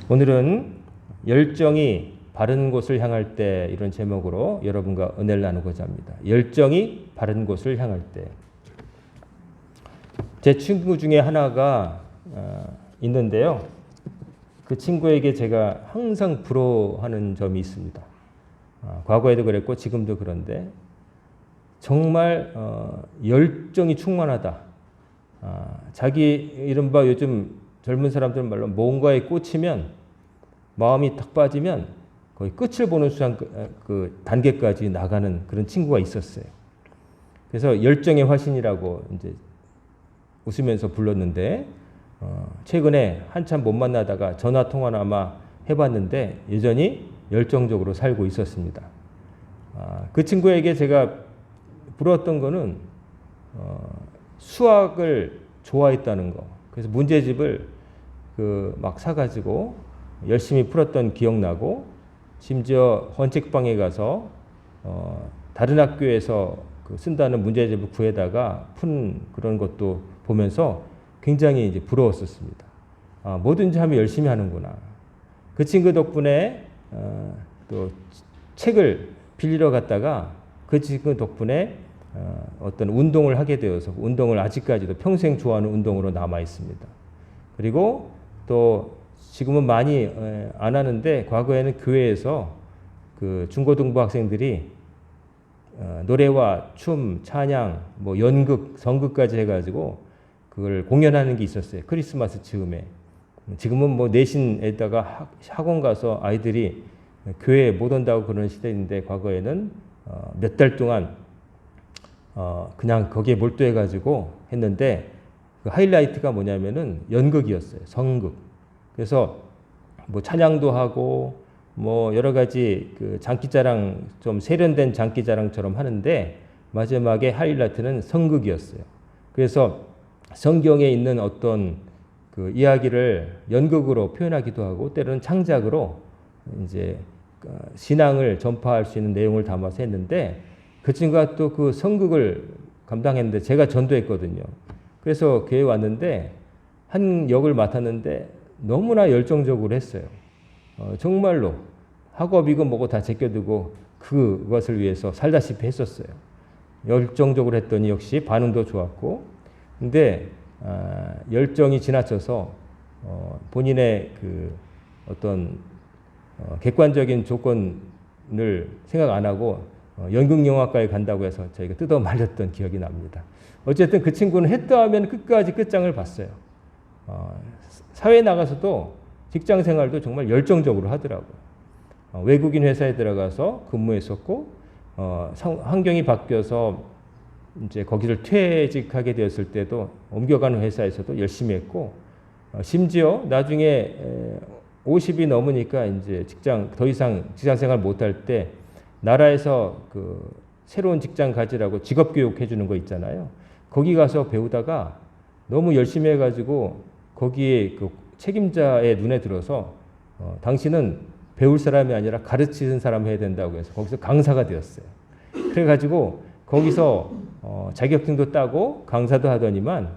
오늘은 열정이 바른 곳을 향할 때 이런 제목으로 여러분과 은혜를 나누고자 합니다. 열정이 바른 곳을 향할 때. 제 친구 중에 하나가 있는데요. 그 친구에게 제가 항상 부러워하는 점이 있습니다. 과거에도 그랬고 지금도 그런데 정말 열정이 충만하다. 자기 이른바 요즘 젊은 사람들 말로 뭔가에 꽂히면 마음이 탁 빠지면 거의 끝을 보는 그 단계까지 나가는 그런 친구가 있었어요. 그래서 열정의 화신이라고 이제 웃으면서 불렀는데 최근에 한참 못 만나다가 전화 통화나 아마 해봤는데 여전히 열정적으로 살고 있었습니다. 그 친구에게 제가 부러웠던 거는 수학을 좋아했다는 거. 그래서 문제집을 막 사가지고 열심히 풀었던 기억나고 심지어 헌책방에 가서 다른 학교에서 쓴다는 문제집을 구해다가 푼 그런 것도 보면서 굉장히 이제 부러웠었습니다. 뭐든지 하면 열심히 하는구나. 그 친구 덕분에 또 책을 빌리러 갔다가 그 친구 덕분에 어떤 운동을 하게 되어서 운동을 아직까지도 평생 좋아하는 운동으로 남아 있습니다. 그리고 또 지금은 많이 안 하는데 과거에는 교회에서 그 중고등부 학생들이 노래와 춤, 찬양, 뭐 연극, 성극까지 해가지고 그걸 공연하는 게 있었어요. 크리스마스 즈음에. 지금은 뭐 내신에다가 학원 가서 아이들이 교회에 못 온다고 그러는 시대인데 과거에는 몇 달 동안 그냥 거기에 몰두해가지고 했는데 그 하이라이트가 뭐냐면은 연극이었어요. 성극. 그래서 뭐 찬양도 하고 뭐 여러 가지 그 장기자랑 좀 세련된 장기자랑처럼 하는데 마지막에 하이라이트는 성극이었어요. 그래서 성경에 있는 어떤 그 이야기를 연극으로 표현하기도 하고 때로는 창작으로 이제 신앙을 전파할 수 있는 내용을 담아서 했는데 그 친구가 또 그 성극을 감당했는데 제가 전도했거든요. 그래서 교회에 왔는데 한 역을 맡았는데 너무나 열정적으로 했어요. 정말로 학업이고 뭐고 다 제껴두고 그것을 위해서 살다시피 했었어요. 열정적으로 했더니 역시 반응도 좋았고 근데 열정이 지나쳐서 본인의 그 어떤 객관적인 조건을 생각 안 하고 연극영화과에 간다고 해서 저희가 뜯어 말렸던 기억이 납니다. 어쨌든 그 친구는 했다 하면 끝까지 끝장을 봤어요. 사회에 나가서도 직장 생활도 정말 열정적으로 하더라고요. 외국인 회사에 들어가서 근무했었고 환경이 바뀌어서 이제 거기를 퇴직하게 되었을 때도 옮겨가는 회사에서도 열심히 했고 심지어 나중에 50이 넘으니까 이제 더 이상 직장 생활 못할 때 나라에서 그 새로운 직장 가지라고 직업 교육 해주는 거 있잖아요. 거기 가서 배우다가 너무 열심히 해가지고 거기에 그 책임자의 눈에 들어서 당신은 배울 사람이 아니라 가르치는 사람 해야 된다고 해서 거기서 강사가 되었어요. 그래가지고 거기서 자격증도 따고 강사도 하더니만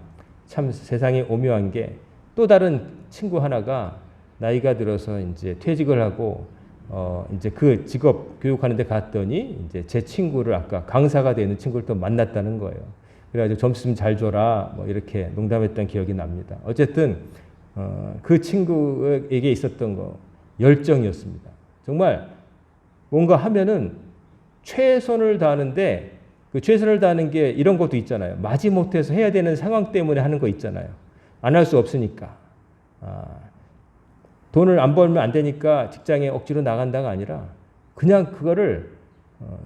참 세상이 오묘한 게 또 다른 친구 하나가 나이가 들어서 이제 퇴직을 하고 이제 그 직업 교육하는 데 갔더니 이제 제 친구를 아까 강사가 되는 친구를 또 만났다는 거예요. 그래가지고 점수 좀 잘 줘라 뭐 이렇게 농담했던 기억이 납니다. 어쨌든 그 친구에게 있었던 거 열정이었습니다. 정말 뭔가 하면은 최선을 다하는데 그 최선을 다하는 게 이런 것도 있잖아요. 마지못해서 해야 되는 상황 때문에 하는 거 있잖아요. 안 할 수 없으니까. 돈을 안 벌면 안 되니까 직장에 억지로 나간다가 아니라 그냥 그거를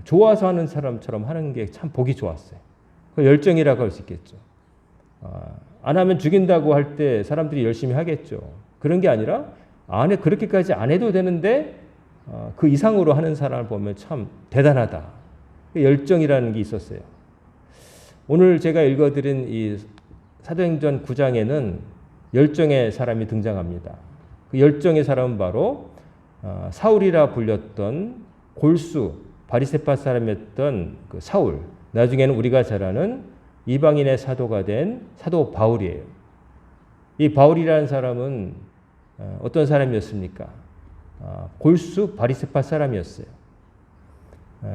좋아서 하는 사람처럼 하는 게 참 보기 좋았어요. 그 열정이라고 할 수 있겠죠. 안 하면 죽인다고 할 때 사람들이 열심히 하겠죠. 그런 게 아니라 그렇게까지 안 해도 되는데 그 이상으로 하는 사람을 보면 참 대단하다. 열정이라는 게 있었어요. 오늘 제가 읽어드린 이 사도행전 9장에는 열정의 사람이 등장합니다. 그 열정의 사람은 바로 사울이라 불렸던 골수 바리새파 사람이었던 그 사울. 나중에는 우리가 잘 아는 이방인의 사도가 된 사도 바울이에요. 이 바울이라는 사람은 어떤 사람이었습니까? 골수 바리새파 사람이었어요.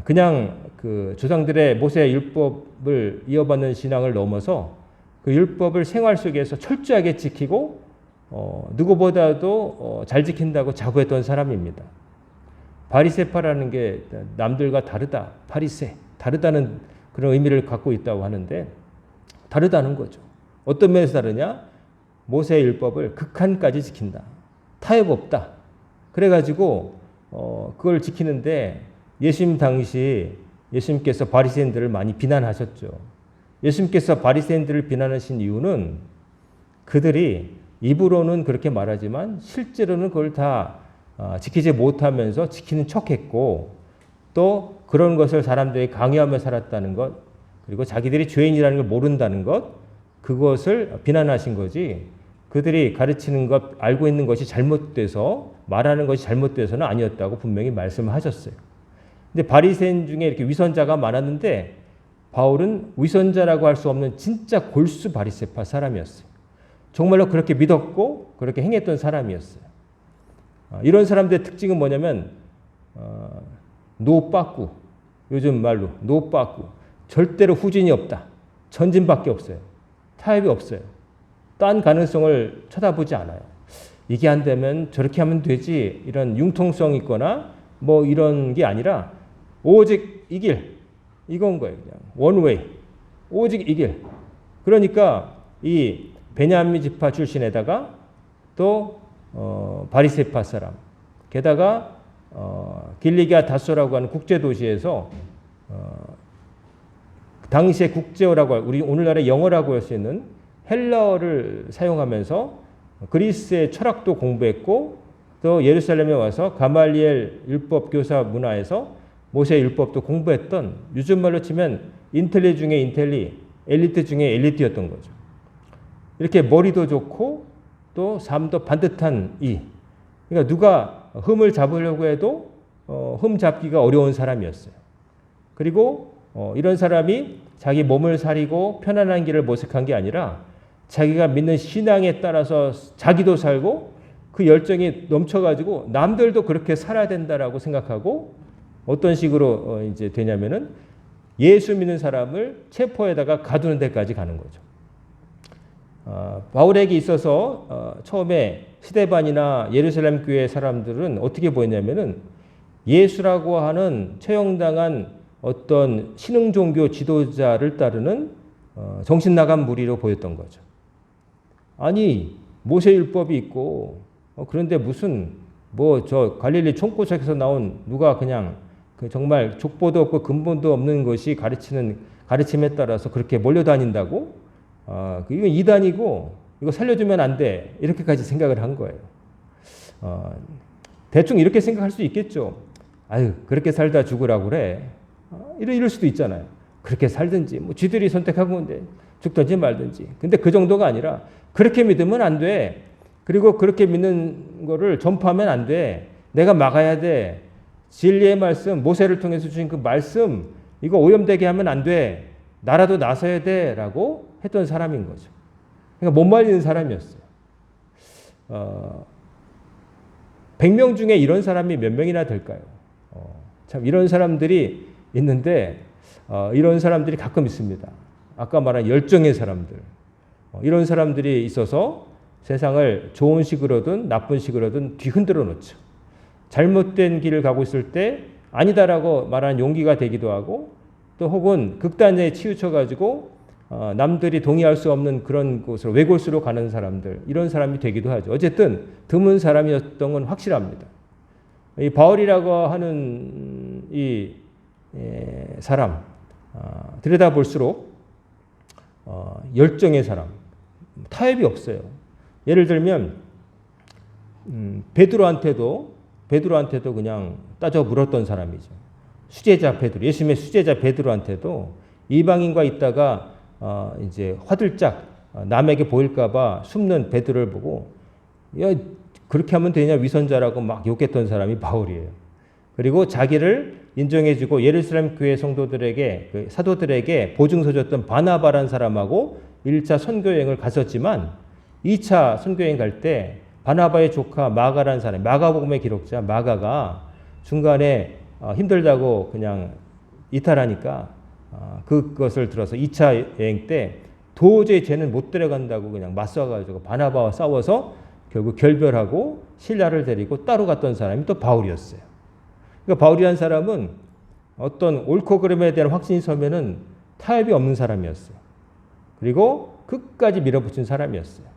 그냥 그 조상들의 모세 율법을 이어받는 신앙을 넘어서 그 율법을 생활 속에서 철저하게 지키고 누구보다도 잘 지킨다고 자부했던 사람입니다. 바리새파라는 게 남들과 다르다, 바리새, 다르다는 그런 의미를 갖고 있다고 하는데 다르다는 거죠. 어떤 면에서 다르냐? 모세의 율법을 극한까지 지킨다. 타협 없다. 그래가지고 그걸 지키는데 예수님 당시 예수님께서 바리새인들을 많이 비난하셨죠. 예수님께서 바리새인들을 비난하신 이유는 그들이 입으로는 그렇게 말하지만 실제로는 그걸 다 지키지 못하면서 지키는 척했고 또 그런 것을 사람들이 강요하며 살았다는 것 그리고 자기들이 죄인이라는 걸 모른다는 것 그것을 비난하신 거지 그들이 가르치는 것 알고 있는 것이 잘못돼서 말하는 것이 잘못돼서는 아니었다고 분명히 말씀하셨어요. 근데 바리새인 중에 이렇게 위선자가 많았는데 바울은 위선자라고 할 수 없는 진짜 골수 바리새파 사람이었어요. 정말로 그렇게 믿었고 그렇게 행했던 사람이었어요. 이런 사람들의 특징은 뭐냐면 노빠꾸 요즘 말로 노빠꾸 절대로 후진이 없다. 전진밖에 없어요. 타협이 없어요. 딴 가능성을 쳐다보지 않아요. 이게 안 되면 저렇게 하면 되지 이런 융통성 있거나 뭐 이런 게 아니라 오직 이 길 이건 거예요. 그냥 원웨이 오직 이 길. 그러니까 이 베냐민 지파 출신에다가 또 바리새파 사람 게다가 길리기아 다소라고 하는 국제 도시에서 당시의 국제어라고 우리 오늘날의 영어라고 할 수 있는 헬라어를 사용하면서 그리스의 철학도 공부했고 또 예루살렘에 와서 가말리엘 율법 교사 문화에서 모세 율법도 공부했던 요즘 말로 치면 인텔리 중에 인텔리, 엘리트 중에 엘리트였던 거죠. 이렇게 머리도 좋고 또 삶도 반듯한 이. 그러니까 누가 흠을 잡으려고 해도 흠 잡기가 어려운 사람이었어요. 그리고 이런 사람이 자기 몸을 사리고 편안한 길을 모색한 게 아니라 자기가 믿는 신앙에 따라서 자기도 살고 그 열정이 넘쳐가지고 남들도 그렇게 살아야 된다라고 생각하고 어떤 식으로 이제 되냐면은 예수 믿는 사람을 체포에다가 가두는 데까지 가는 거죠. 바울에게 있어서 처음에 스데반이나 예루살렘 교회 사람들은 어떻게 보였냐면은 예수라고 하는 처형당한 어떤 신흥 종교 지도자를 따르는 정신 나간 무리로 보였던 거죠. 아니 모세 율법이 있고 그런데 무슨 뭐 저 갈릴리 총고석에서 나온 누가 그냥 그 정말 족보도 없고 근본도 없는 것이 가르치는 가르침에 따라서 그렇게 몰려다닌다고? 이건 이단이고 이거 살려주면 안 돼. 이렇게까지 생각을 한 거예요. 대충 이렇게 생각할 수 있겠죠. 아유 그렇게 살다 죽으라고 그래. 이럴 수도 있잖아요. 그렇게 살든지 뭐 쥐들이 선택한 건데 죽든지 말든지. 근데 그 정도가 아니라 그렇게 믿으면 안 돼. 그리고 그렇게 믿는 거를 전파하면 안 돼. 내가 막아야 돼. 진리의 말씀, 모세를 통해서 주신 그 말씀 이거 오염되게 하면 안 돼. 나라도 나서야 돼. 라고 했던 사람인 거죠. 그러니까 못 말리는 사람이었어요. 100명 중에 이런 사람이 몇 명이나 될까요? 참 이런 사람들이 있는데 이런 사람들이 가끔 있습니다. 아까 말한 열정의 사람들. 이런 사람들이 있어서 세상을 좋은 식으로든 나쁜 식으로든 뒤흔들어 놓죠. 잘못된 길을 가고 있을 때 아니다라고 말하는 용기가 되기도 하고 또 혹은 극단에 치우쳐가지고 남들이 동의할 수 없는 그런 곳으로 외골수로 가는 사람들 이런 사람이 되기도 하죠. 어쨌든 드문 사람이었던 건 확실합니다. 이 바울이라고 하는 이 사람 들여다볼수록 열정의 사람 타협이 없어요. 예를 들면 베드로한테도 그냥 따져 물었던 사람이죠. 수제자 베드로, 예수님의 수제자 베드로한테도 이방인과 있다가 이제 화들짝 남에게 보일까봐 숨는 베드로를 보고 야 그렇게 하면 되냐 위선자라고 막 욕했던 사람이 바울이에요. 그리고 자기를 인정해주고 예루살렘 교회 성도들에게 그 사도들에게 보증서 줬던 바나바라는 사람하고 1차 선교여행을 갔었지만 2차 선교여행 갈 때 바나바의 조카 마가라는 사람, 마가복음의 기록자 마가가 중간에 힘들다고 그냥 이탈하니까 그것을 들어서 2차 여행 때 도저히 쟤는 못 데려간다고 그냥 맞서가지고 바나바와 싸워서 결국 결별하고 신라를 데리고 따로 갔던 사람이 또 바울이었어요. 그러니까 바울이라는 사람은 어떤 옳고 그름에 대한 확신이 서면은 타협이 없는 사람이었어요. 그리고 끝까지 밀어붙인 사람이었어요.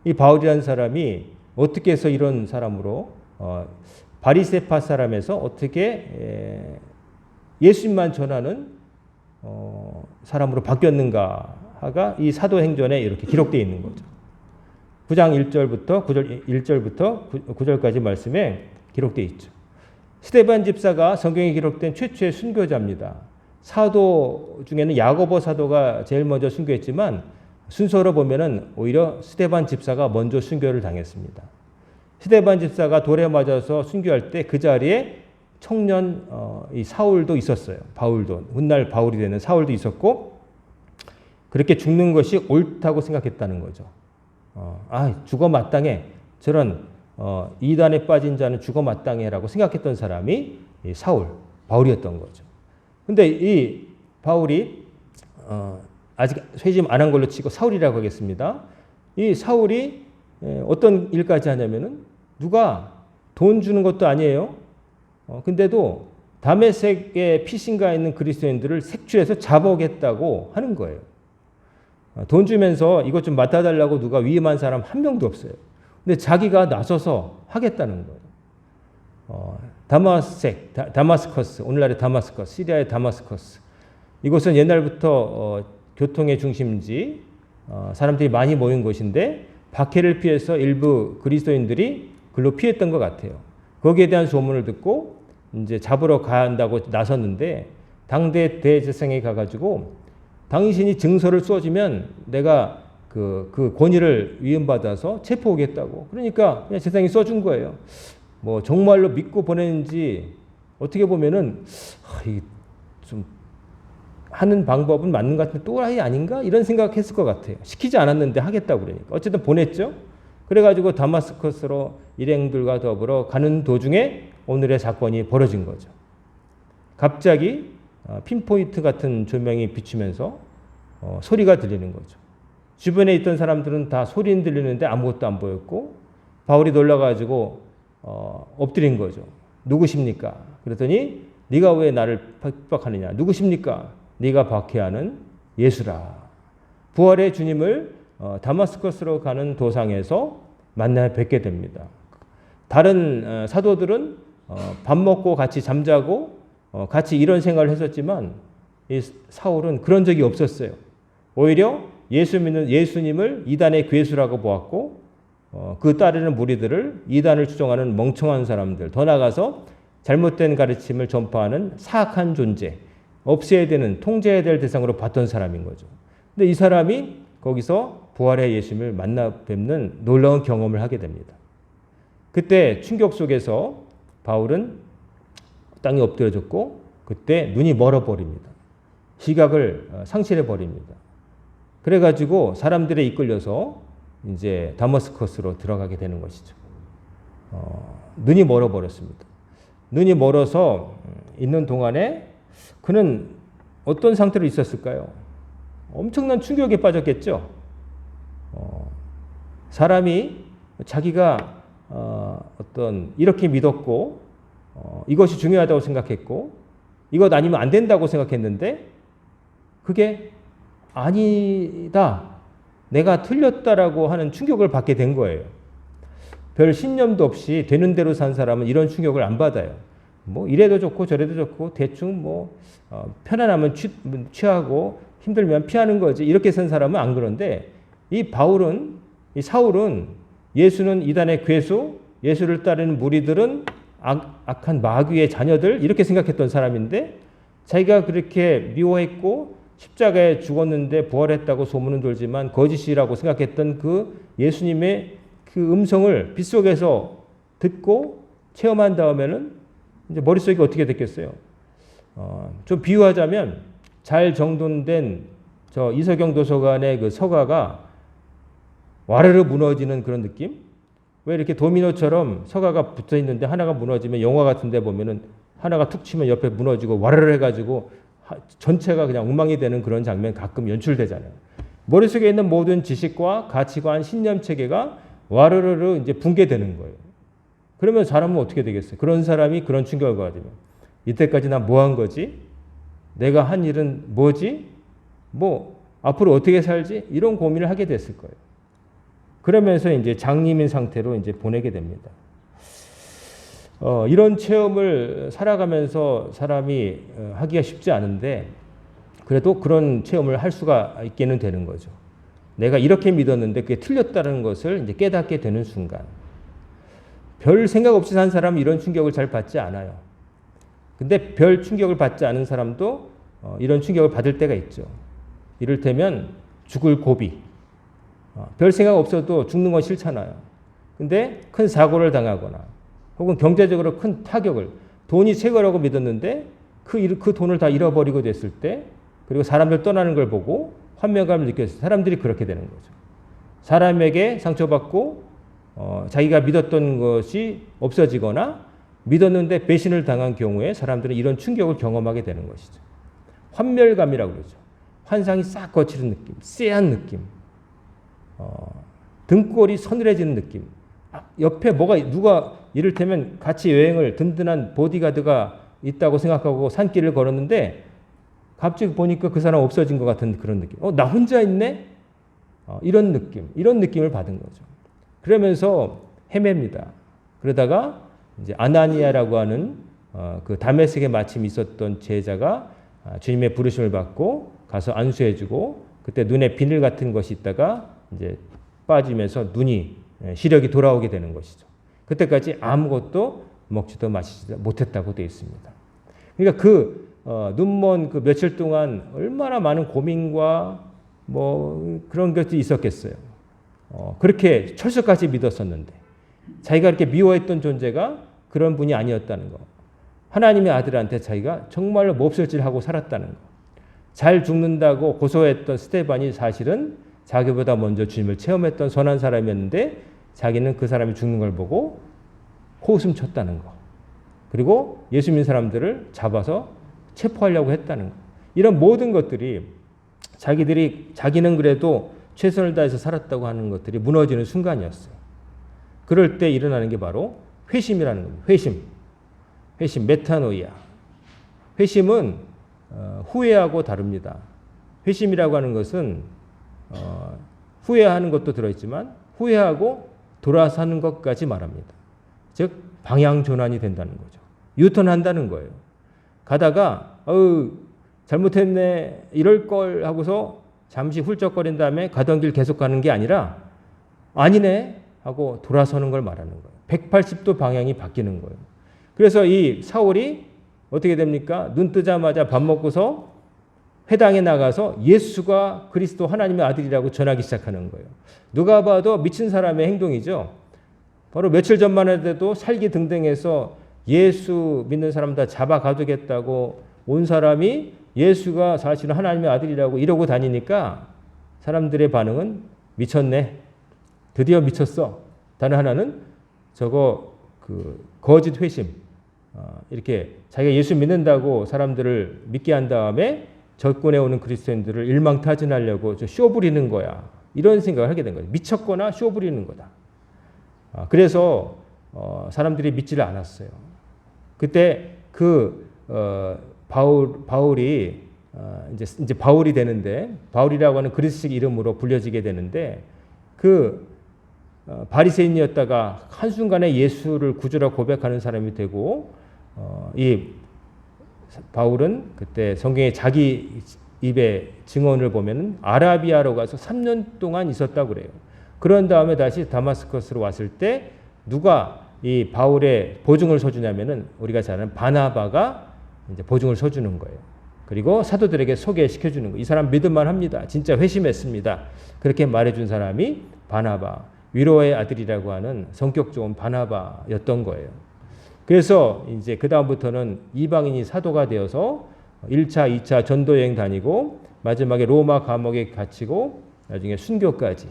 이 바울이라는 사람이 어떻게 해서 이런 사람으로 바리새파 사람에서 어떻게 예수님만 전하는 사람으로 바뀌었는가가 이 사도행전에 이렇게 기록되어 있는 거죠. 9장 1절부터 9절까지 말씀에 기록되어 있죠. 스데반 집사가 성경에 기록된 최초의 순교자입니다. 사도 중에는 야고보 사도가 제일 먼저 순교했지만 순서로 보면은 오히려 스데반 집사가 먼저 순교를 당했습니다. 스데반 집사가 돌에 맞아서 순교할 때 그 자리에 청년 이 사울도 있었어요. 바울도 훗날 바울이 되는 사울도 있었고 그렇게 죽는 것이 옳다고 생각했다는 거죠. 죽어 마땅해. 저런 이단에 빠진 자는 죽어 마땅해라고 생각했던 사람이 이 사울, 바울이었던 거죠. 근데 이 바울이 아직 회심 안 한 걸로 치고 사울이라고 하겠습니다. 이 사울이 어떤 일까지 하냐면은 누가 돈 주는 것도 아니에요. 근데도 다메섹에 피신가 있는 그리스도인들을 색출해서 잡아오겠다고 하는 거예요. 돈 주면서 이것 좀 맡아달라고 누가 위임한 사람 한 명도 없어요. 근데 자기가 나서서 하겠다는 거예요. 다마스커스, 오늘날의 다마스커스, 시리아의 다마스커스. 이곳은 옛날부터 교통의 중심지, 사람들이 많이 모인 곳인데 박해를 피해서 일부 그리스도인들이 글로 피했던 것 같아요. 거기에 대한 소문을 듣고 이제 잡으러 가야 한다고 나섰는데 당대 대제사장에 가가지고 당신이 증서를 써주면 내가 그 권위를 위임받아서 체포하겠다고. 그러니까 그냥 제사장이 써준 거예요. 뭐 정말로 믿고 보내는지 어떻게 보면은 좀 하는 방법은 맞는 것 같은데 또라이 아닌가? 이런 생각했을 것 같아요. 시키지 않았는데 하겠다고 그러니까. 어쨌든 보냈죠. 그래가지고 다마스커스로 일행들과 더불어 가는 도중에 오늘의 사건이 벌어진 거죠. 갑자기 핀포인트 같은 조명이 비추면서 소리가 들리는 거죠. 주변에 있던 사람들은 다 소리는 들리는데 아무것도 안 보였고 바울이 놀라가지고 엎드린 거죠. 누구십니까? 그랬더니 네가 왜 나를 핍박하느냐? 누구십니까? 네가 박해하는 예수라. 부활의 주님을 다마스커스로 가는 도상에서 만나 뵙게 됩니다. 다른 사도들은 밥 먹고 같이 잠자고 같이 이런 생활을 했었지만 이 사울은 그런 적이 없었어요. 오히려 예수 믿는 예수님을 이단의 괴수라고 보았고 그 따르는 무리들을 이단을 추종하는 멍청한 사람들, 더 나아가서 잘못된 가르침을 전파하는 사악한 존재, 없애야 되는, 통제해야 될 대상으로 봤던 사람인 거죠. 근데 이 사람이 거기서 부활의 예수님을 만나 뵙는 놀라운 경험을 하게 됩니다. 그때 충격 속에서 바울은 땅에 엎드려졌고 그때 눈이 멀어버립니다. 시각을 상실해버립니다. 그래가지고 사람들에 이끌려서 이제 다마스커스로 들어가게 되는 것이죠. 눈이 멀어버렸습니다. 눈이 멀어서 있는 동안에 그는 어떤 상태로 있었을까요? 엄청난 충격에 빠졌겠죠. 사람이 자기가 어떤 이렇게 믿었고 이것이 중요하다고 생각했고 이것 아니면 안 된다고 생각했는데 그게 아니다. 내가 틀렸다라고 하는 충격을 받게 된 거예요. 별 신념도 없이 되는 대로 산 사람은 이런 충격을 안 받아요. 뭐 이래도 좋고 저래도 좋고 대충 뭐 편안하면 취하고 힘들면 피하는 거지. 이렇게 산 사람은 안 그런데 이 사울은 예수는 이단의 괴수, 예수를 따르는 무리들은 악한 마귀의 자녀들 이렇게 생각했던 사람인데 자기가 그렇게 미워했고 십자가에 죽었는데 부활했다고 소문은 돌지만 거짓이라고 생각했던 그 예수님의 그 음성을 빗속에서 듣고 체험한 다음에는 이제 머릿속이 어떻게 됐겠어요? 좀 비유하자면 잘 정돈된 저 이서경 도서관의 그 서가가 와르르 무너지는 그런 느낌? 왜 이렇게 도미노처럼 서가가 붙어 있는데 하나가 무너지면 영화 같은 데 보면은 하나가 툭 치면 옆에 무너지고 와르르 해가지고 전체가 그냥 엉망이 되는 그런 장면 가끔 연출되잖아요. 머릿속에 있는 모든 지식과 가치관, 신념 체계가 와르르르 이제 붕괴되는 거예요. 그러면 사람은 어떻게 되겠어요? 그런 사람이 그런 충격을 받으면 이때까지 나 뭐 한 거지? 내가 한 일은 뭐지? 뭐 앞으로 어떻게 살지? 이런 고민을 하게 됐을 거예요. 그러면서 이제 장님인 상태로 이제 보내게 됩니다. 이런 체험을 살아가면서 사람이 하기가 쉽지 않은데 그래도 그런 체험을 할 수가 있게는 되는 거죠. 내가 이렇게 믿었는데 그게 틀렸다는 것을 이제 깨닫게 되는 순간. 별 생각 없이 산 사람은 이런 충격을 잘 받지 않아요. 근데 별 충격을 받지 않은 사람도 이런 충격을 받을 때가 있죠. 이를테면 죽을 고비. 별 생각 없어도 죽는 건 싫잖아요. 근데 큰 사고를 당하거나 혹은 경제적으로 큰 타격을 돈이 최고라고 믿었는데 그 돈을 다 잃어버리고 됐을 때 그리고 사람들 떠나는 걸 보고 환멸감을 느꼈을 때 사람들이 그렇게 되는 거죠. 사람에게 상처받고 자기가 믿었던 것이 없어지거나 믿었는데 배신을 당한 경우에 사람들은 이런 충격을 경험하게 되는 것이죠. 환멸감이라고 그러죠. 환상이 싹 거치는 느낌, 쎄한 느낌, 등골이 서늘해지는 느낌. 옆에 누가 이를테면 같이 여행을 든든한 보디가드가 있다고 생각하고 산길을 걸었는데 갑자기 보니까 그 사람 없어진 것 같은 그런 느낌. 나 혼자 있네? 이런 느낌을 받은 거죠. 그러면서 헤맵니다. 그러다가 이제 아나니아라고 하는 그 다메섹에 마침 있었던 제자가 주님의 부르심을 받고 가서 안수해주고 그때 눈에 비늘 같은 것이 있다가 이제 빠지면서 시력이 돌아오게 되는 것이죠. 그때까지 아무것도 먹지도 마시지도 못했다고 되어 있습니다. 그러니까 눈먼 그 며칠 동안 얼마나 많은 고민과 뭐 그런 것들이 있었겠어요. 그렇게 철석같이 믿었었는데 자기가 이렇게 미워했던 존재가 그런 분이 아니었다는 거. 하나님의 아들한테 자기가 정말로 몹쓸짓하고 살았다는 거. 잘 죽는다고 고소했던 스데반이 사실은 자기보다 먼저 주님을 체험했던 선한 사람이었는데 자기는 그 사람이 죽는 걸 보고 코웃음 쳤다는 거. 그리고 예수 믿는 사람들을 잡아서 체포하려고 했다는 거. 이런 모든 것들이 자기는 그래도 최선을 다해서 살았다고 하는 것들이 무너지는 순간이었어요. 그럴 때 일어나는 게 바로 회심이라는 겁니다. 회심, 메타노이아. 회심은 후회하고 다릅니다. 회심이라고 하는 것은 후회하는 것도 들어있지만 후회하고 돌아서는 것까지 말합니다. 즉 방향 전환이 된다는 거죠. 유턴한다는 거예요. 가다가 잘못했네 이럴 걸 하고서 잠시 훌쩍거린 다음에 가던 길 계속 가는 게 아니라 아니네 하고 돌아서는 걸 말하는 거예요. 180도 방향이 바뀌는 거예요. 그래서 이 사울이 어떻게 됩니까? 눈 뜨자마자 밥 먹고서 회당에 나가서 예수가 그리스도 하나님의 아들이라고 전하기 시작하는 거예요. 누가 봐도 미친 사람의 행동이죠. 바로 며칠 전만 해도 살기등등해서 예수 믿는 사람 다 잡아가두겠다고 온 사람이 예수가 사실은 하나님의 아들이라고 이러고 다니니까 사람들의 반응은 미쳤네. 드디어 미쳤어. 다른 하나는 저거 거짓 회심. 이렇게 자기가 예수 믿는다고 사람들을 믿게 한 다음에 접근해 오는 그리스도인들을 일망타진하려고 쇼 부리는 거야. 이런 생각을 하게 된 거예요. 미쳤거나 쇼 부리는 거다. 그래서 사람들이 믿지를 않았어요. 그때 바울이 이제 바울이 되는데 바울이라고 하는 그리스식 이름으로 불려지게 되는데 바리새인이었다가 한순간에 예수를 구주라 고백하는 사람이 되고 이 바울은 그때 성경에 자기 입의 증언을 보면은 아라비아로 가서 3년 동안 있었다고 그래요. 그런 다음에 다시 다마스커스로 왔을 때 누가 이 바울의 보증을 서주냐면은 우리가 잘 아는 바나바가 이제 보증을 서주는 거예요. 그리고 사도들에게 소개시켜 주는 거예요. 이 사람 믿을만 합니다. 진짜 회심했습니다. 그렇게 말해준 사람이 바나바, 위로의 아들이라고 하는 성격 좋은 바나바였던 거예요. 그래서 이제 그 다음부터는 이방인이 사도가 되어서 1차, 2차 전도여행 다니고 마지막에 로마 감옥에 갇히고 나중에 순교까지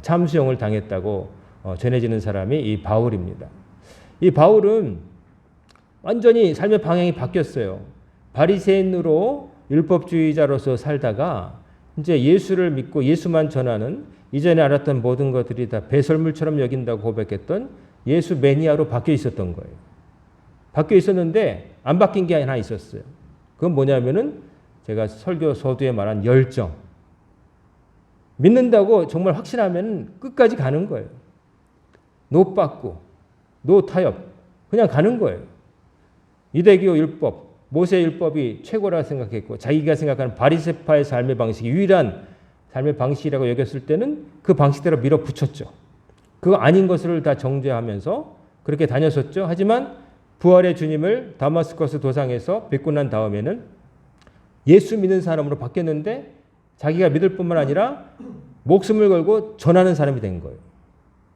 참수형을 당했다고 전해지는 사람이 이 바울입니다. 이 바울은 완전히 삶의 방향이 바뀌었어요. 바리새인으로 율법주의자로서 살다가 이제 예수를 믿고 예수만 전하는, 이전에 알았던 모든 것들이 다 배설물처럼 여긴다고 고백했던 예수 매니아로 바뀌어 있었던 거예요. 바뀌어 있었는데 안 바뀐 게 하나 있었어요. 그건 뭐냐면은 제가 설교 서두에 말한 열정. 믿는다고 정말 확신하면 끝까지 가는 거예요. 노 빠꾸, 노 타협, 그냥 가는 거예요. 유대교 율법, 모세 율법이 최고라 생각했고 자기가 생각하는 바리새파의 삶의 방식이 유일한 삶의 방식이라고 여겼을 때는 그 방식대로 밀어붙였죠. 그거 아닌 것을 다 정죄하면서 그렇게 다녔었죠. 하지만 부활의 주님을 다마스커스 도상에서 뵙고 난 다음에는 예수 믿는 사람으로 바뀌었는데 자기가 믿을 뿐만 아니라 목숨을 걸고 전하는 사람이 된 거예요.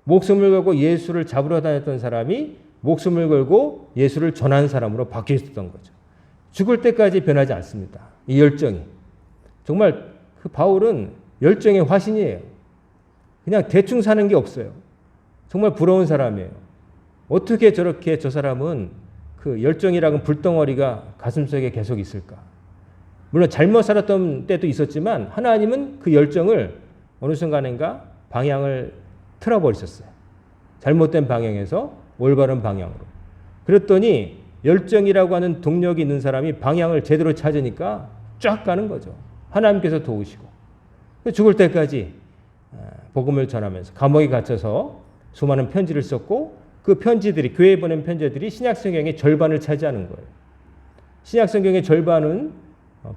목숨을 걸고 예수를 잡으러 다녔던 사람이 목숨을 걸고 예수를 전하는 사람으로 바뀌어 있었던 거죠. 죽을 때까지 변하지 않습니다. 이 열정이. 정말 그 바울은 열정의 화신이에요. 그냥 대충 사는 게 없어요. 정말 부러운 사람이에요. 어떻게 저렇게 저 사람은 그 열정이라는 불덩어리가 가슴속에 계속 있을까? 물론 잘못 살았던 때도 있었지만 하나님은 그 열정을 어느 순간인가 방향을 틀어버리셨어요. 잘못된 방향에서 올바른 방향으로. 그랬더니 열정이라고 하는 동력이 있는 사람이 방향을 제대로 찾으니까 쫙 가는 거죠. 하나님께서 도우시고. 죽을 때까지 복음을 전하면서 감옥에 갇혀서 수많은 편지를 썼고 그 편지들이, 교회에 보낸 편지들이 신약성경의 절반을 차지하는 거예요. 신약성경의 절반은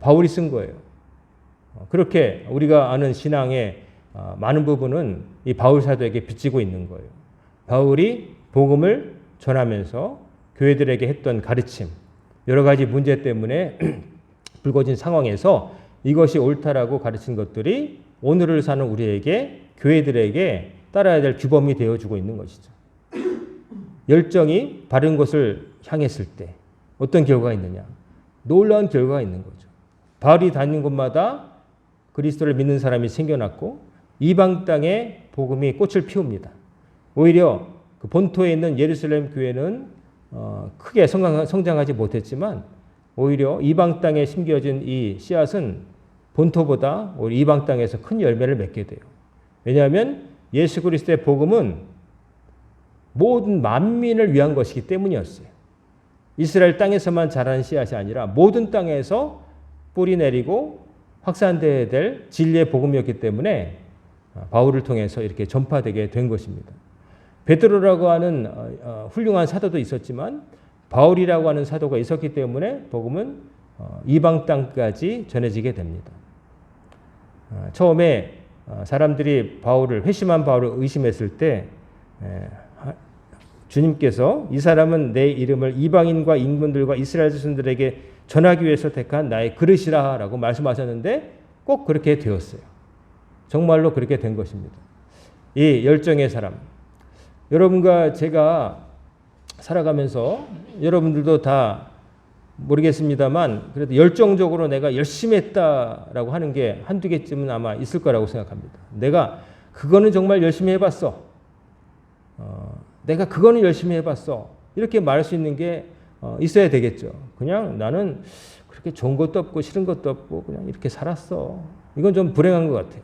바울이 쓴 거예요. 그렇게 우리가 아는 신앙의 많은 부분은 이 바울 사도에게 비치고 있는 거예요. 바울이 복음을 전하면서 교회들에게 했던 가르침, 여러 가지 문제 때문에 불거진 상황에서 이것이 옳다라고 가르친 것들이 오늘을 사는 우리에게, 교회들에게 따라야 될 규범이 되어주고 있는 것이죠. 열정이 바른 것을 향했을 때 어떤 결과가 있느냐? 놀라운 결과가 있는 거죠. 바울이 다니는 곳마다 그리스도를 믿는 사람이 생겨났고 이방 땅에 복음이 꽃을 피웁니다. 오히려 그 본토에 있는 예루살렘 교회는 크게 성장하지 못했지만 오히려 이방 땅에 심겨진 이 씨앗은 본토보다 오히려 이방 땅에서 큰 열매를 맺게 돼요. 왜냐하면 예수 그리스도의 복음은 모든 만민을 위한 것이기 때문이었어요. 이스라엘 땅에서만 자라는 씨앗이 아니라 모든 땅에서 뿌리 내리고 확산되어야 될 진리의 복음이었기 때문에 바울을 통해서 이렇게 전파되게 된 것입니다. 베드로라고 하는 훌륭한 사도도 있었지만 바울이라고 하는 사도가 있었기 때문에 복음은 이방 땅까지 전해지게 됩니다. 처음에 사람들이 회심한 바울을 의심했을 때 주님께서 이 사람은 내 이름을 이방인과 임금들과 이스라엘 자손들에게 전하기 위해서 택한 나의 그릇이라 라고 말씀하셨는데 꼭 그렇게 되었어요. 정말로 그렇게 된 것입니다. 이 열정의 사람. 여러분과 제가 살아가면서 여러분들도 다 모르겠습니다만 그래도 열정적으로 내가 열심히 했다라고 하는 게 한두 개쯤은 아마 있을 거라고 생각합니다. 내가 그거는 정말 열심히 해봤어. 내가 그거는 열심히 해봤어. 이렇게 말할 수 있는 게 있어야 되겠죠. 그냥 나는 그렇게 좋은 것도 없고 싫은 것도 없고 그냥 이렇게 살았어. 이건 좀 불행한 것 같아요.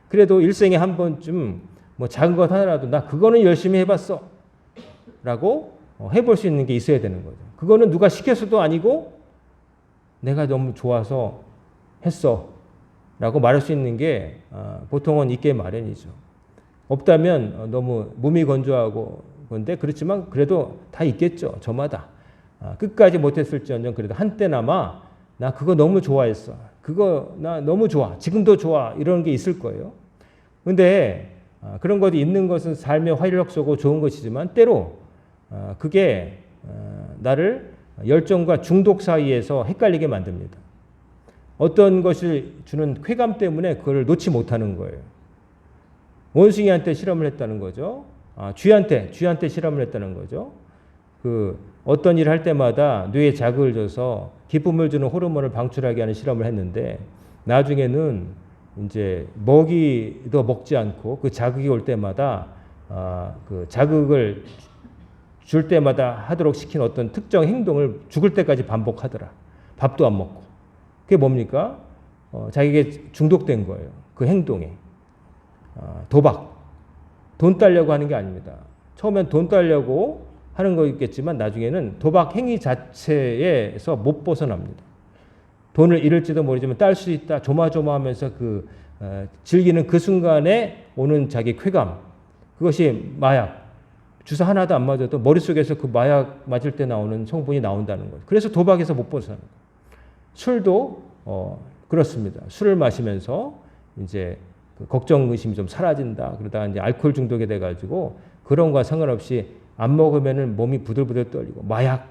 그래도 일생에 한 번쯤 뭐 작은 것 하나라도 나 그거는 열심히 해봤어. 라고 해볼 수 있는 게 있어야 되는 거죠. 그거는 누가 시켜서도 아니고 내가 너무 좋아서 했어. 라고 말할 수 있는 게 보통은 있게 마련이죠. 없다면 너무 몸이 건조하고 건데 그렇지만 그래도 다 있겠죠. 저마다. 끝까지 못했을지언정 그래도 한때나마 나 그거 너무 좋아했어. 그거 나 너무 좋아. 지금도 좋아. 이런 게 있을 거예요. 근데 그런 것이 있는 것은 삶의 활력소고 좋은 것이지만 때로 그게 나를 열정과 중독 사이에서 헷갈리게 만듭니다. 어떤 것을 주는 쾌감 때문에 그걸 놓지 못하는 거예요. 원숭이한테 실험을 했다는 거죠. 쥐한테 실험을 했다는 거죠. 어떤 일을 할 때마다 뇌에 자극을 줘서 기쁨을 주는 호르몬을 방출하게 하는 실험을 했는데 나중에는 이제 먹이도 먹지 않고 그 자극이 올 때마다 그 자극을 줄 때마다 하도록 시킨 어떤 특정 행동을 죽을 때까지 반복하더라. 밥도 안 먹고. 그게 뭡니까? 자기에게 중독된 거예요. 그 행동에. 도박. 돈 따려고 하는 게 아닙니다. 처음엔 돈 따려고 하는 거겠지만 나중에는 도박 행위 자체에서 못 벗어납니다. 돈을 잃을지도 모르지만 딸 수 있다 조마조마하면서 즐기는 그 순간에 오는 자기 쾌감, 그것이 마약. 주사 하나도 안 맞아도 머릿속에서 그 마약 맞을 때 나오는 성분이 나온다는 거예요. 그래서 도박에서 못 벗어나는 거예요. 술도 그렇습니다. 술을 마시면서 이제 걱정 의심이 좀 사라진다. 그러다가 이제 알코올 중독이 돼가지고 그런 거와 상관없이 안 먹으면은 몸이 부들부들 떨리고 마약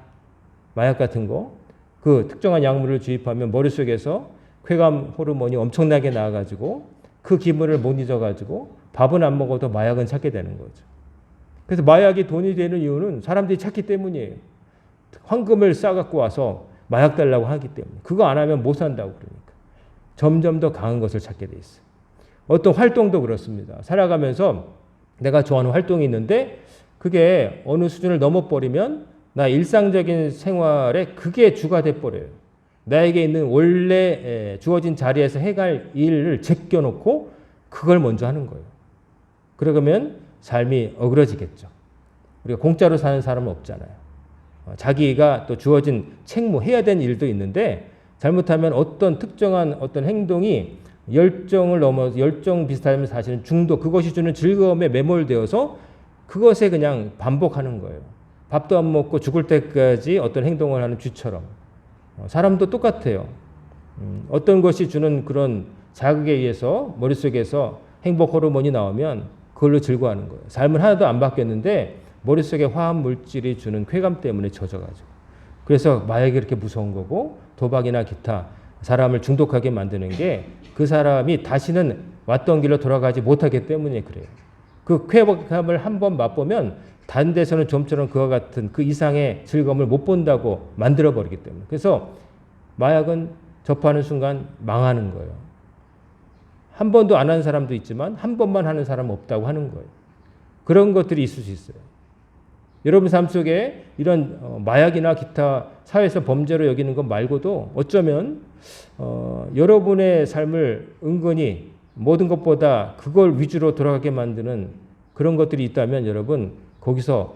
같은 거, 그 특정한 약물을 주입하면 머릿속에서 쾌감 호르몬이 엄청나게 나와가지고 그 기분을 못 잊어가지고 밥은 안 먹어도 마약은 찾게 되는 거죠. 그래서 마약이 돈이 되는 이유는 사람들이 찾기 때문이에요. 황금을 싸갖고 와서 마약 달라고 하기 때문에. 그거 안 하면 못 산다고 그러니까. 점점 더 강한 것을 찾게 돼 있어요. 어떤 활동도 그렇습니다. 살아가면서 내가 좋아하는 활동이 있는데 그게 어느 수준을 넘어버리면 나 일상적인 생활에 그게 주가 돼버려요. 나에게 있는 원래 주어진 자리에서 해갈 일을 제껴놓고 그걸 먼저 하는 거예요. 그러면 삶이 어그러지겠죠. 우리가 공짜로 사는 사람은 없잖아요. 자기가 또 주어진 책무, 해야 되는 일도 있는데 잘못하면 어떤 특정한 어떤 행동이 열정을 넘어서 열정 비슷하면 사실은 중독, 그것이 주는 즐거움에 매몰되어서 그것에 그냥 반복하는 거예요. 밥도 안 먹고 죽을 때까지 어떤 행동을 하는 쥐처럼. 사람도 똑같아요. 어떤 것이 주는 그런 자극에 의해서 머릿속에서 행복 호르몬이 나오면 그걸로 즐거워하는 거예요. 삶은 하나도 안 바뀌었는데 머릿속에 화학 물질이 주는 쾌감 때문에 젖어가지고. 그래서 마약이 그렇게 무서운 거고 도박이나 기타 사람을 중독하게 만드는 게 그 사람이 다시는 왔던 길로 돌아가지 못하기 때문에 그래요. 그 쾌감을 한번 맛보면 다른 데서는 좀처럼 그와 같은 그 이상의 즐거움을 못 본다고 만들어버리기 때문에. 그래서 마약은 접하는 순간 망하는 거예요. 한 번도 안 하는 사람도 있지만 한 번만 하는 사람은 없다고 하는 거예요. 그런 것들이 있을 수 있어요. 여러분 삶 속에 이런 마약이나 기타 사회에서 범죄로 여기는 것 말고도 어쩌면 여러분의 삶을 은근히 모든 것보다 그걸 위주로 돌아가게 만드는 그런 것들이 있다면 여러분 거기서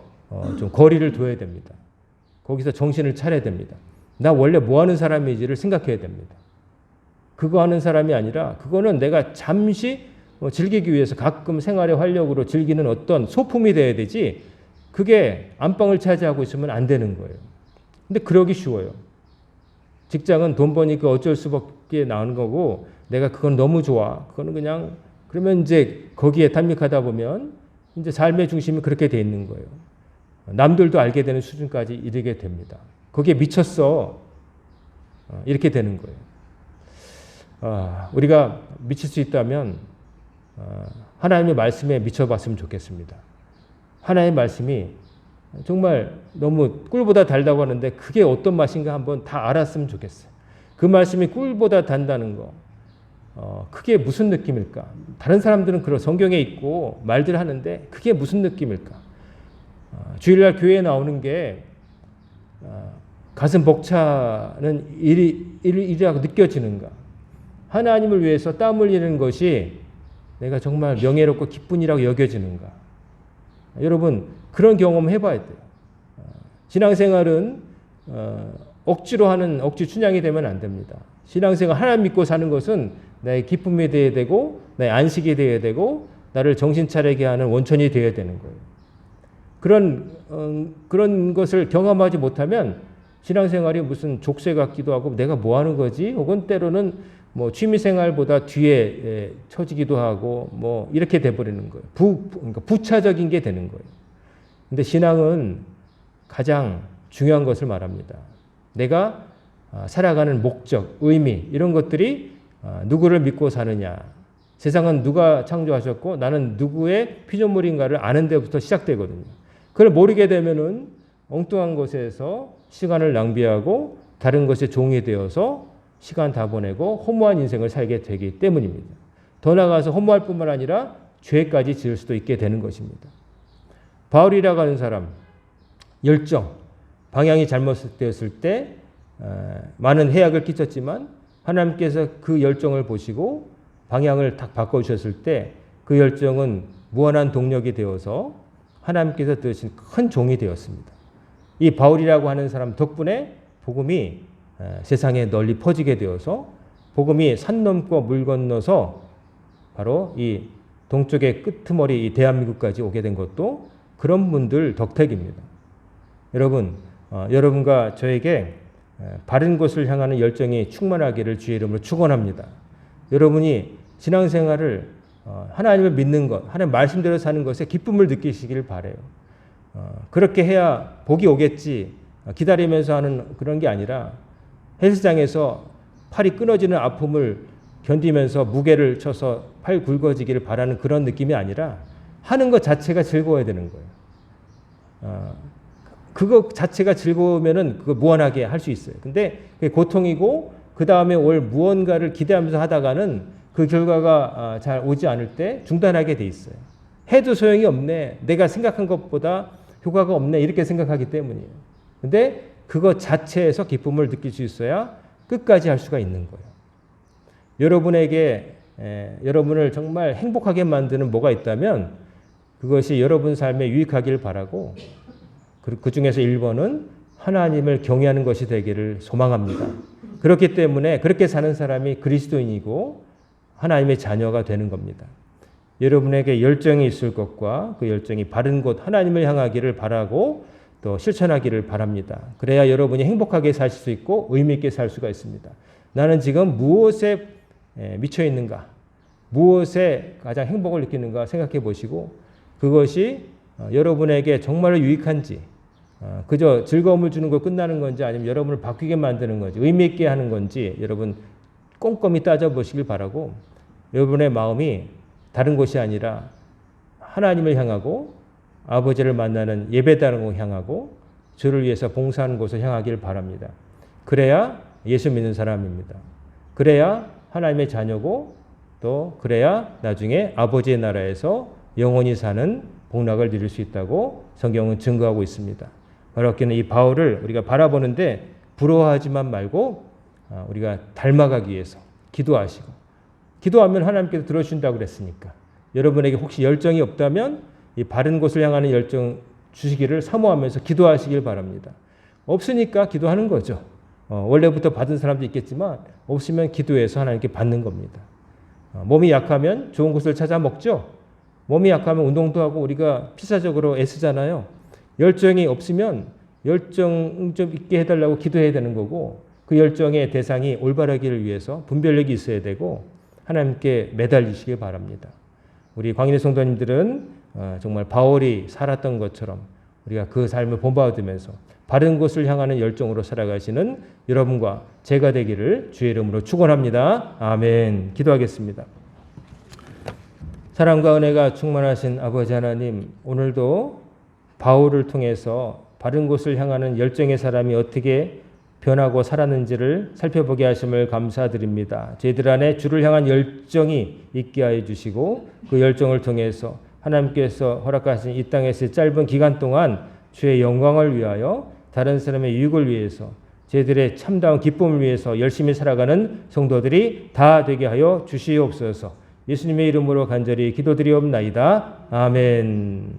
좀 거리를 둬야 됩니다. 거기서 정신을 차려야 됩니다. 나 원래 뭐 하는 사람인지를 생각해야 됩니다. 그거 하는 사람이 아니라 그거는 내가 잠시 즐기기 위해서 가끔 생활의 활력으로 즐기는 어떤 소품이 돼야 되지 그게 안방을 차지하고 있으면 안 되는 거예요. 근데 그러기 쉬워요. 직장은 돈 버니까 어쩔 수밖에 나오는 거고 내가 그건 너무 좋아. 그거는 그냥 그러면 이제 거기에 탐닉하다 보면 이제 삶의 중심이 그렇게 돼 있는 거예요. 남들도 알게 되는 수준까지 이르게 됩니다. 거기에 미쳤어. 이렇게 되는 거예요. 우리가 미칠 수 있다면 하나님의 말씀에 미쳐봤으면 좋겠습니다. 하나님의 말씀이 정말 너무 꿀보다 달다고 하는데 그게 어떤 맛인가 한번 다 알았으면 좋겠어요. 그 말씀이 꿀보다 단다는 거. 그게 무슨 느낌일까? 다른 사람들은 그런 성경에 있고 말들 하는데 그게 무슨 느낌일까? 주일날 교회에 나오는 게 가슴 벅차는 일이라고 느껴지는가? 하나님을 위해서 땀 흘리는 것이 내가 정말 명예롭고 기쁜 일이라고 여겨지는가? 여러분 그런 경험 해봐야 돼요. 신앙생활은 억지로 하는 억지 춘향이 되면 안 됩니다. 신앙생활 하나님 믿고 사는 것은 나의 기쁨이 되어야 되고 나의 안식이 되어야 되고 나를 정신 차리게 하는 원천이 되어야 되는 거예요. 그런 것을 경험하지 못하면 신앙생활이 무슨 족쇄 같기도 하고 내가 뭐 하는 거지? 혹은 때로는 뭐 취미생활보다 뒤에 처지기도 하고 뭐 이렇게 돼버리는 거예요. 그러니까 부차적인 게 되는 거예요. 근데 신앙은 가장 중요한 것을 말합니다. 내가 살아가는 목적, 의미 이런 것들이 누구를 믿고 사느냐. 세상은 누가 창조하셨고 나는 누구의 피조물인가를 아는 데부터 시작되거든요. 그걸 모르게 되면은 엉뚱한 것에서 시간을 낭비하고 다른 것에 종이 되어서 시간 다 보내고 허무한 인생을 살게 되기 때문입니다. 더 나아가서 허무할 뿐만 아니라 죄까지 지을 수도 있게 되는 것입니다. 바울이라고 하는 사람 열정, 방향이 잘못되었을 때 많은 해악을 끼쳤지만 하나님께서 그 열정을 보시고 방향을 딱 바꿔주셨을 때 그 열정은 무한한 동력이 되어서 하나님께서 드신 큰 종이 되었습니다. 이 바울이라고 하는 사람 덕분에 복음이 세상에 널리 퍼지게 되어서 복음이 산 넘고 물 건너서 바로 이 동쪽의 끄트머리 이 대한민국까지 오게 된 것도 그런 분들 덕택입니다. 여러분, 여러분과 저에게 바른 곳을 향하는 열정이 충만하기를 주의 이름으로 축원합니다. 여러분이 신앙생활을 하나님을 믿는 것, 하나님 말씀대로 사는 것에 기쁨을 느끼시길 바라요. 그렇게 해야 복이 오겠지 기다리면서 하는 그런 게 아니라 헬스장에서 팔이 끊어지는 아픔을 견디면서 무게를 쳐서 팔 굵어지기를 바라는 그런 느낌이 아니라 하는 것 자체가 즐거워야 되는 거예요. 그거 자체가 즐거우면은 그거 무한하게 할 수 있어요. 근데 그게 고통이고 그 다음에 올 무언가를 기대하면서 하다가는 그 결과가 잘 오지 않을 때 중단하게 돼 있어요. 해도 소용이 없네. 내가 생각한 것보다 효과가 없네. 이렇게 생각하기 때문이에요. 근데 그것 자체에서 기쁨을 느낄 수 있어야 끝까지 할 수가 있는 거예요. 여러분에게 여러분을 정말 행복하게 만드는 뭐가 있다면 그것이 여러분 삶에 유익하길 바라고 그 중에서 1번은 하나님을 경외하는 것이 되기를 소망합니다. 그렇기 때문에 그렇게 사는 사람이 그리스도인이고 하나님의 자녀가 되는 겁니다. 여러분에게 열정이 있을 것과 그 열정이 바른 곳 하나님을 향하기를 바라고 또 실천하기를 바랍니다. 그래야 여러분이 행복하게 사실 수 있고 의미 있게 살 수가 있습니다. 나는 지금 무엇에 미쳐 있는가? 무엇에 가장 행복을 느끼는가 생각해 보시고 그것이 여러분에게 정말로 유익한지 그저 즐거움을 주는 거 끝나는 건지 아니면 여러분을 바뀌게 만드는 건지 의미 있게 하는 건지 여러분 꼼꼼히 따져보시길 바라고 여러분의 마음이 다른 곳이 아니라 하나님을 향하고 아버지를 만나는 예배당을 향하고 주를 위해서 봉사하는 곳을 향하길 바랍니다. 그래야 예수 믿는 사람입니다. 그래야 하나님의 자녀고 또 그래야 나중에 아버지의 나라에서 영원히 사는 복락을 누릴 수 있다고 성경은 증거하고 있습니다. 바로 이 바울을 우리가 바라보는데 부러워하지만 말고 우리가 닮아가기 위해서 기도하시고 기도하면 하나님께서 들어주신다고 그랬으니까 여러분에게 혹시 열정이 없다면 이 바른 곳을 향하는 열정 주시기를 사모하면서 기도하시길 바랍니다. 없으니까 기도하는 거죠. 원래부터 받은 사람도 있겠지만 없으면 기도해서 하나님께 받는 겁니다. 몸이 약하면 좋은 곳을 찾아 먹죠. 몸이 약하면 운동도 하고 우리가 필사적으로 애쓰잖아요. 열정이 없으면 열정 좀 있게 해달라고 기도해야 되는 거고 그 열정의 대상이 올바르기를 위해서 분별력이 있어야 되고 하나님께 매달리시길 바랍니다. 우리 광인의 성도님들은 정말 바울이 살았던 것처럼 우리가 그 삶을 본받으면서 바른 곳을 향하는 열정으로 살아가시는 여러분과 제가 되기를 주의 이름으로 축원합니다. 아멘. 기도하겠습니다. 사랑과 은혜가 충만하신 아버지 하나님, 오늘도 바울을 통해서 바른 곳을 향하는 열정의 사람이 어떻게 변하고 살았는지를 살펴보게 하심을 감사드립니다. 저희들 안에 주를 향한 열정이 있게 하여 주시고 그 열정을 통해서 하나님께서 허락하신 이 땅에서의 짧은 기간 동안 주의 영광을 위하여 다른 사람의 유익을 위해서 저희들의 참다운 기쁨을 위해서 열심히 살아가는 성도들이 다 되게 하여 주시옵소서. 예수님의 이름으로 간절히 기도드리옵나이다. 아멘.